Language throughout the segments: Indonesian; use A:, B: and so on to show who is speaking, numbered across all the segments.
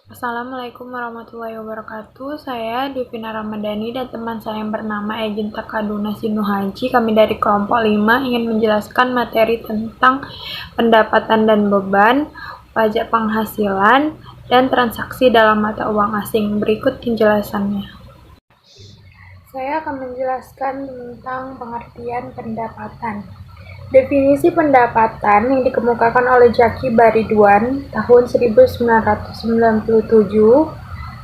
A: Assalamualaikum warahmatullahi wabarakatuh. Saya Devina Ramadhani dan teman saya yang bernama Egin Takaduna Sinuhaji. Kami dari kelompok 5 ingin menjelaskan materi tentang pendapatan dan beban, pajak penghasilan, dan transaksi dalam mata uang asing. Berikut penjelasannya. Saya akan menjelaskan tentang pengertian pendapatan. Definisi pendapatan yang dikemukakan oleh Jaki Baridwan tahun 1997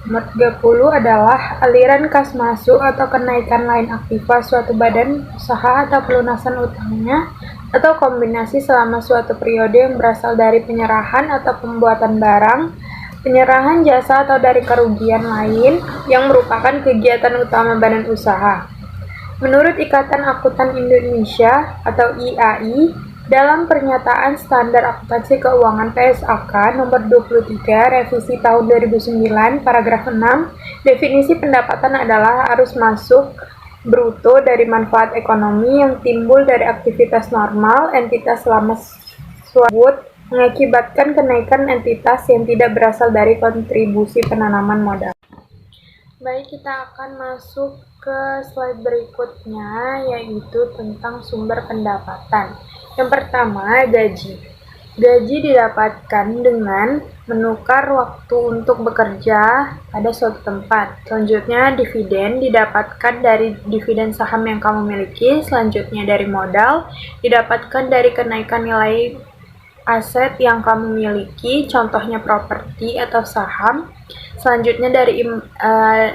A: nomor 30 adalah aliran kas masuk atau kenaikan lain aktiva suatu badan usaha atau pelunasan utangnya atau kombinasi selama suatu periode yang berasal dari penyerahan atau pembuatan barang, penyerahan jasa atau dari kerugian lain yang merupakan kegiatan utama badan usaha. Menurut Ikatan Akuntan Indonesia atau IAI, dalam Pernyataan Standar Akuntansi Keuangan PSAK nomor 23 revisi tahun 2009 paragraf 6, definisi pendapatan adalah arus masuk bruto dari manfaat ekonomi yang timbul dari aktivitas normal entitas selama suatu mengakibatkan kenaikan entitas yang tidak berasal dari kontribusi penanaman modal. Baik, kita akan masuk ke slide berikutnya, yaitu tentang sumber pendapatan. Yang pertama, gaji. Gaji didapatkan dengan menukar waktu untuk bekerja pada suatu tempat. Selanjutnya, dividen didapatkan dari dividen saham yang kamu miliki. Selanjutnya, dari modal didapatkan dari kenaikan nilai aset yang kamu miliki, contohnya properti atau saham. Selanjutnya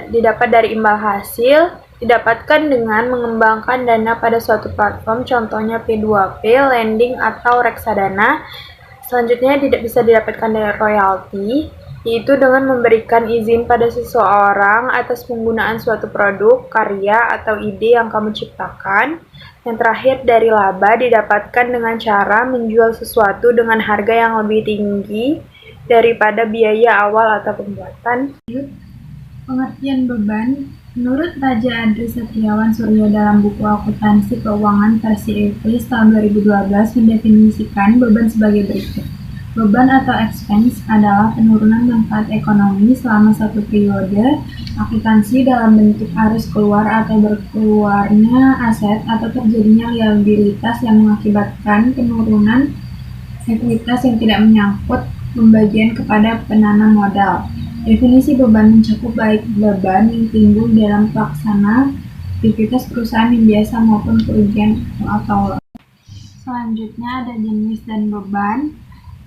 A: didapat dari imbal hasil, didapatkan dengan mengembangkan dana pada suatu platform, contohnya P2P, lending, atau reksadana. Selanjutnya bisa didapatkan dari royalti, yaitu dengan memberikan izin pada seseorang atas penggunaan suatu produk, karya, atau ide yang kamu ciptakan. Yang terakhir dari laba didapatkan dengan cara menjual sesuatu dengan harga yang lebih tinggi daripada biaya awal atau pembuatan. Pengertian beban. Menurut Raja Adri Satriawan Suryo dalam buku Akuntansi Keuangan versi Evis tahun 2012 mendefinisikan beban sebagai berikut. Beban atau expense adalah penurunan manfaat ekonomi selama satu periode akuntansi dalam bentuk arus keluar atau berkeluarnya aset atau terjadinya liabilitas yang mengakibatkan penurunan ekuitas yang tidak menyangkut pembagian kepada penanam modal. Definisi beban mencakup baik beban yang timbul dalam pelaksana aktivitas perusahaan yang biasa maupun kerugian atau selanjutnya ada jenis dan beban.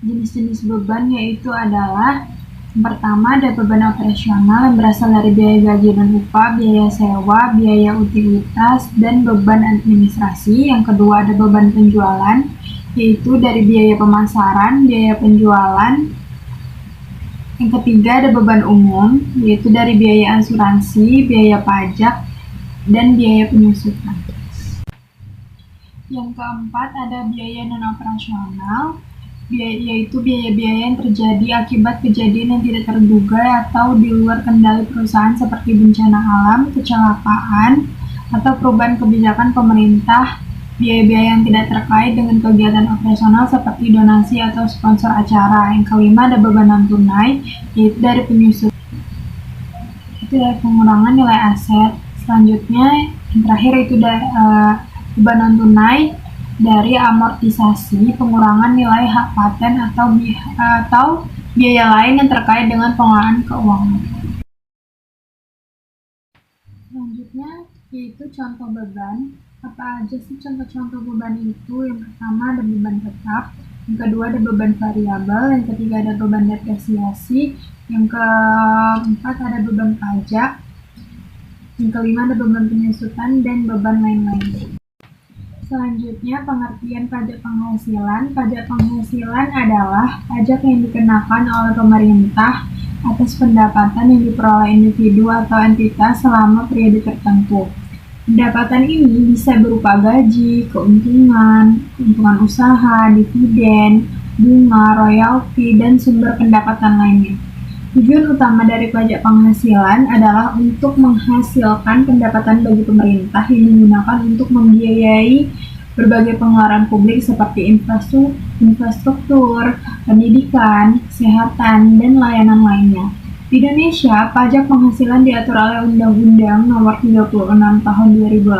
A: Jenis-jenis beban yaitu adalah yang pertama ada beban operasional yang berasal dari biaya gaji dan upah, biaya sewa, biaya utilitas, dan beban administrasi. Yang kedua ada beban penjualan yaitu dari biaya pemasaran, biaya penjualan. Yang ketiga ada beban umum yaitu dari biaya asuransi, biaya pajak, dan biaya penyusutan. Yang keempat ada biaya non-operasional yaitu biaya-biaya yang terjadi akibat kejadian yang tidak terduga atau di luar kendali perusahaan seperti bencana alam, kecelakaan, atau perubahan kebijakan pemerintah. Biaya-biaya yang tidak terkait dengan kegiatan operasional seperti donasi atau sponsor acara. Yang kelima ada beban non-tunai yaitu dari penyusutan, itu dari pengurangan nilai aset. Selanjutnya yang terakhir itu beban non-tunai dari amortisasi, pengurangan nilai hak paten atau biaya lain yang terkait dengan pengelolaan keuangan. Selanjutnya yaitu contoh beban. Apa aja sih contoh-contoh beban itu? Yang pertama ada beban tetap, yang kedua ada beban variabel, yang ketiga ada beban depresiasi, yang keempat ada beban pajak, yang kelima ada beban penyusutan, dan beban lain-lain. Selanjutnya pengertian pajak penghasilan. Pajak penghasilan adalah pajak yang dikenakan oleh pemerintah atas pendapatan yang diperoleh individu atau entitas selama periode tertentu. Pendapatan ini bisa berupa gaji, keuntungan usaha, dividen, bunga, royalti, dan sumber pendapatan lainnya. Tujuan utama dari pajak penghasilan adalah untuk menghasilkan pendapatan bagi pemerintah yang digunakan untuk membiayai berbagai pengeluaran publik seperti infrastruktur, pendidikan, kesehatan, dan layanan lainnya. Di Indonesia, pajak penghasilan diatur oleh Undang-Undang Nomor 36 Tahun 2008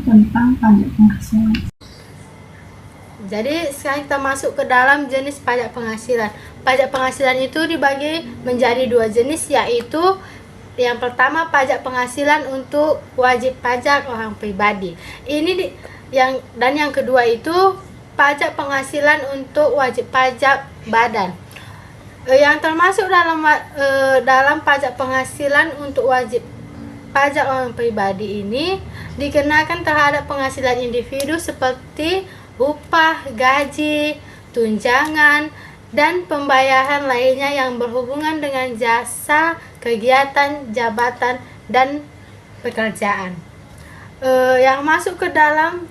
A: tentang pajak penghasilan.
B: Jadi sekarang kita masuk ke dalam jenis pajak penghasilan. Pajak penghasilan itu dibagi menjadi dua jenis, yaitu yang pertama pajak penghasilan untuk wajib pajak orang pribadi. Yang kedua itu pajak penghasilan untuk wajib pajak badan. Yang termasuk dalam pajak penghasilan untuk wajib pajak orang pribadi ini dikenakan terhadap penghasilan individu seperti upah, gaji, tunjangan, dan pembayaran lainnya yang berhubungan dengan jasa, kegiatan, jabatan, dan pekerjaan. Yang masuk ke dalam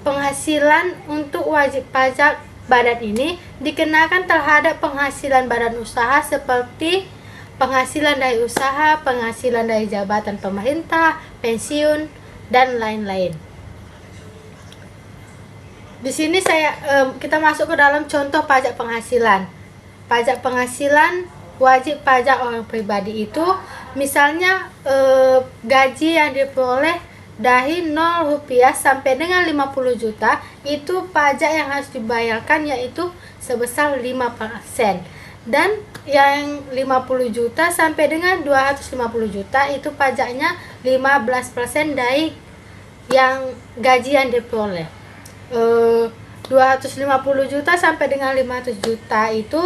B: penghasilan untuk wajib pajak badan ini dikenakan terhadap penghasilan badan usaha seperti penghasilan dari usaha, penghasilan dari jabatan pemerintah, pensiun, dan lain-lain. Di sini kita masuk ke dalam contoh pajak penghasilan. Pajak penghasilan wajib pajak orang pribadi itu misalnya gaji yang diperoleh dari 0 rupiah sampai dengan 50 juta, itu pajak yang harus dibayarkan yaitu sebesar 5%. Dan yang 50 juta sampai dengan 250 juta itu pajaknya 15% dari yang gaji yang diperoleh. 250 juta sampai dengan 500 juta itu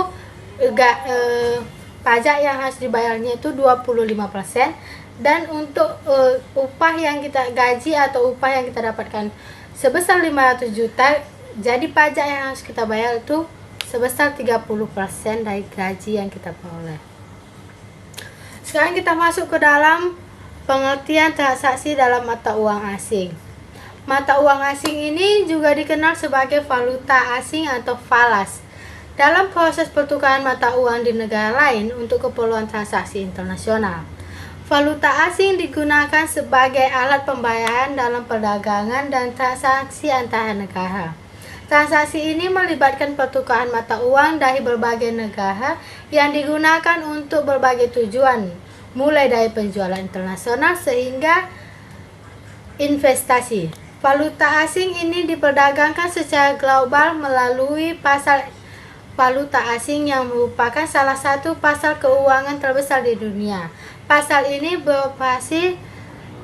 B: pajak yang harus dibayarnya itu 25%. Dan untuk upah yang kita gaji atau upah yang kita dapatkan sebesar 500 juta, jadi pajak yang harus kita bayar itu sebesar 30% dari gaji yang kita peroleh. Sekarang kita masuk ke dalam pengertian transaksi dalam mata uang asing. Mata uang asing ini juga dikenal sebagai valuta asing atau falas. Dalam proses pertukaran mata uang di negara lain untuk keperluan transaksi internasional, valuta asing digunakan sebagai alat pembayaran dalam perdagangan dan transaksi antara negara. Transaksi ini melibatkan pertukaran mata uang dari berbagai negara yang digunakan untuk berbagai tujuan, mulai dari penjualan internasional sehingga investasi. Valuta asing ini diperdagangkan secara global melalui pasar valuta asing yang merupakan salah satu pasar keuangan terbesar di dunia. Pasar ini beroperasi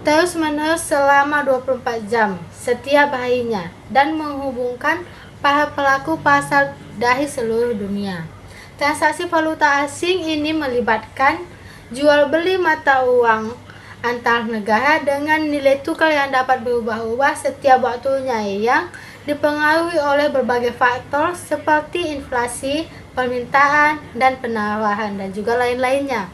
B: terus-menerus selama 24 jam setiap harinya dan menghubungkan para pelaku pasar dari seluruh dunia. Transaksi valuta asing ini melibatkan jual beli mata uang antar negara dengan nilai tukar yang dapat berubah-ubah setiap waktunya, yang dipengaruhi oleh berbagai faktor seperti inflasi, permintaan, dan penawaran, dan juga lain-lainnya.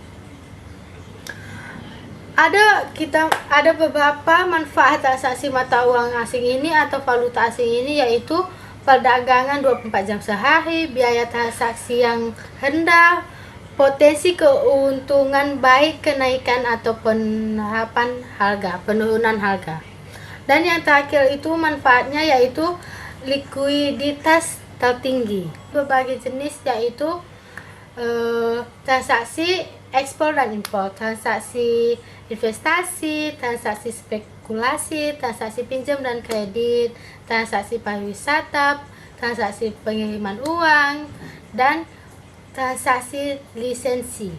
B: Ada beberapa manfaat transaksi mata uang asing ini atau valuta asing ini, yaitu perdagangan 24 jam sehari, biaya transaksi yang rendah, potensi keuntungan baik kenaikan atau penurunan harga. Dan yang terakhir itu manfaatnya yaitu likuiditas tertinggi. Berbagai jenis yaitu transaksi ekspor dan impor, transaksi investasi, transaksi spekulasi, transaksi pinjam dan kredit, transaksi pariwisata, transaksi pengiriman uang, dan transaksi lisensi.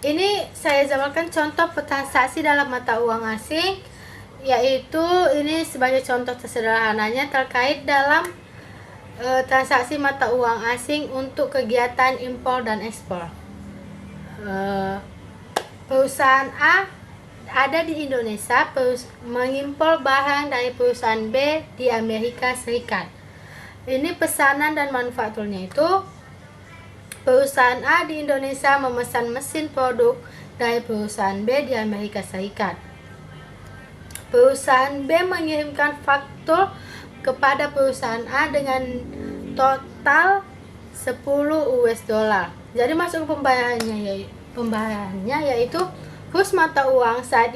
B: Ini saya jabarkan contoh transaksi dalam mata uang asing, yaitu ini sebagai contoh sederhananya terkait dalam transaksi mata uang asing untuk kegiatan impor dan ekspor. Perusahaan A ada di Indonesia mengimpor barang dari perusahaan B di Amerika Serikat. Ini pesanan dan manufakturnya itu: perusahaan A di Indonesia memesan mesin produk dari perusahaan B di Amerika Serikat. Perusahaan B mengirimkan faktur kepada perusahaan A dengan total 10 US dollar. Jadi masuk pembayarannya yaitu kurs mata uang saat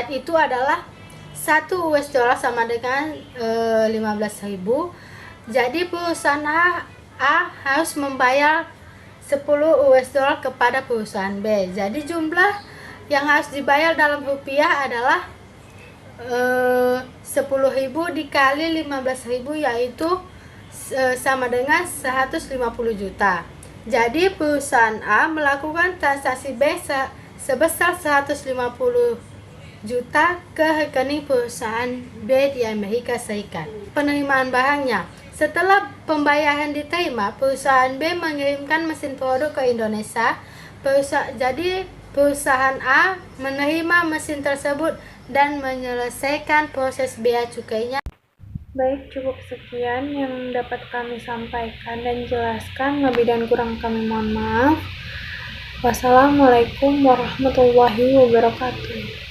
B: itu adalah 1 US dollar sama dengan 15.000. Jadi perusahaan A harus membayar US dollar kepada perusahaan B. Jadi jumlah yang harus dibayar dalam rupiah adalah 10.000 dikali 15.000, yaitu sama dengan 150 juta. Jadi perusahaan A melakukan transaksi B sebesar 150 juta ke rekening perusahaan B di Amerika Serikat. Penerimaan barangnya. Setelah pembayaran diterima, perusahaan B mengirimkan mesin produk ke Indonesia. Jadi perusahaan A menerima mesin tersebut dan menyelesaikan proses bea cukainya.
A: Baik, cukup sekian yang dapat kami sampaikan dan jelaskan. Lebih dan kurang kami mohon maaf. Wassalamualaikum warahmatullahi wabarakatuh.